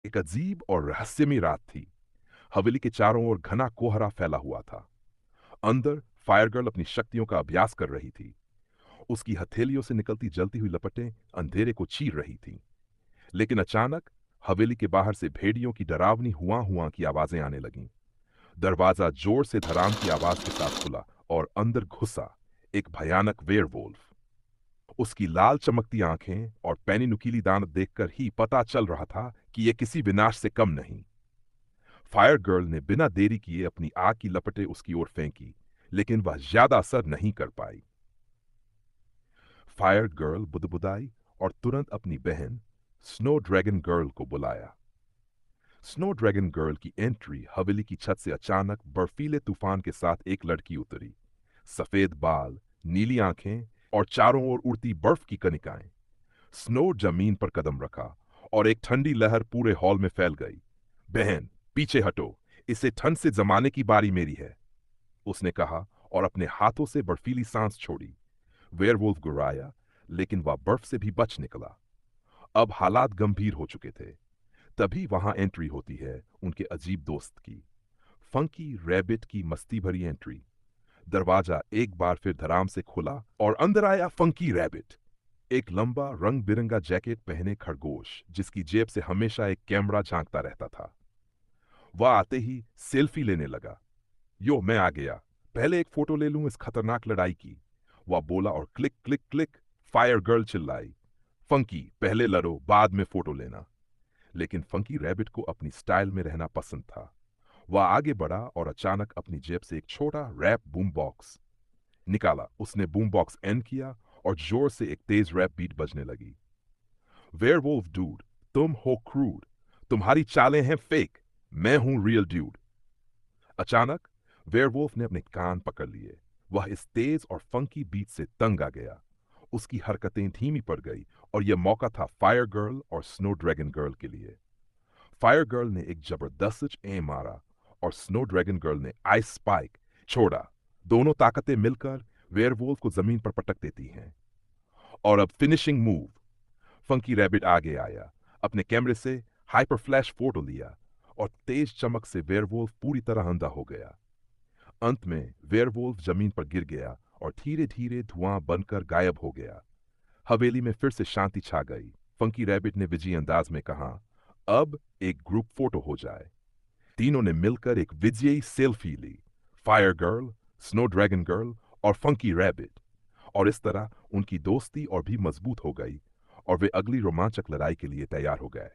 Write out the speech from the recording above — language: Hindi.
एक अजीब और रहस्यमयी रात थी। हवेली के चारों ओर घना कोहरा फैला हुआ था। अंदर फायर गर्ल अपनी शक्तियों का अभ्यास कर रही थी। उसकी हथेलियों से निकलती जलती हुई लपटें अंधेरे को चीर रही थीं। लेकिन अचानक हवेली के बाहर से भेड़ियों की डरावनी हुआ हुआ की आवाजें आने लगीं। दरवाजा जोर से धड़ाम की आवाज के साथ खुला और अंदर घुसा एक भयानक वेयरवुल्फ। उसकी लाल चमकती आंखें और पैनी नुकीली दांत देखकर ही पता चल रहा था कि यह किसी विनाश से कम नहीं। फायर गर्ल ने बिना देरी किए अपनी आग की लपटें उसकी ओर फेंकी, लेकिन वह ज्यादा असर नहीं कर पाई। फायर गर्ल बुदबुदाई और तुरंत अपनी बहन स्नो ड्रैगन गर्ल को बुलाया। स्नो ड्रैगन गर्ल की एंट्री हवेली की छत से अचानक बर्फीले तूफान के साथ एक लड़की उतरी। सफेद बाल, नीली आंखें और चारों ओर उड़ती बर्फ की कणिकाएं। स्नो जमीन पर कदम रखा और एक ठंडी लहर पूरे हॉल में फैल गई। बहन, पीछे हटो, इसे ठंड से जमाने की बारी मेरी है, उसने कहा और अपने हाथों से बर्फीली सांस छोड़ी। वेयरवुल्फ गुर्राया, लेकिन वह बर्फ से भी बच निकला। अब हालात गंभीर हो चुके थे। तभी वहां एंट्री होती है उनके अजीब दोस्त की, फंकी रैबिट की मस्ती भरी एंट्री। दरवाजा एक बार फिर धड़ाम से खुला और अंदर आया फंकी रैबिट। एक लंबा रंग बिरंगा जैकेट पहने खरगोश, जिसकी जेब से हमेशा एक कैमरा झांकता रहता था। वह आते ही सेल्फी लेने लगा। यो, मैं आ गया, पहले एक फोटो ले लूं इस खतरनाक लड़ाई की, वह बोला और click click click fire girl चिल्लाई। फंकी, पहले लड़ो, बाद में फोटो लेना। लेकिन फंकी रैबिट को अपनी स्टाइल में रहना पसंद था। वह आगे बढ़ा और अचानक अपनी जेब से एक छोटा रैप बूम बॉक्स निकाला। उसने बूम बॉक्स एंड किया और जोर से एक तेज रैप बीट बजने लगी। वेयरवुल्फ डूड, तुम हो क्रूड, तुम्हारी चालें हैं फेक, मैं हूं रियल ड्यूड। अचानक वेयरवुल्फ ने अपने कान पकड़ लिए। वह इस तेज और फंकी बीट से तंग आ गया। उसकी हरकतें धीमी पड़ गई और यह मौका था फायर गर्ल और स्नो ड्रैगन गर्ल के लिए। फायर गर्ल ने एक जबरदस्त एम मारा और स्नो ड्रैगन गर्ल ने आइस स्पाइक छोड़ा। दोनों ताकतें मिलकर वेयरवुल्फ को जमीन पर पटक देती हैं। और अब फिनिशिंग मूव। फंकी रैबिट आगे आया, अपने कैमरे से हाइपर फ्लैश फोटो लिया और तेज चमक से वेयरवुल्फ पूरी तरह अंधा हो गया। अंत में वेयरवुल्फ जमीन पर गिर गया और धीरे धीरे धुआं बनकर गायब हो गया। हवेली में फिर से शांति छा गई। फंकी रैबिट ने विजयी अंदाज में कहा, अब एक ग्रुप फोटो हो जाए। तीनों ने मिलकर एक विजयी सेल्फी ली, fire girl, snow dragon girl और फंकी रैबिट। और इस तरह उनकी दोस्ती और भी मजबूत हो गई और वे अगली रोमांचक लड़ाई के लिए तैयार हो गए।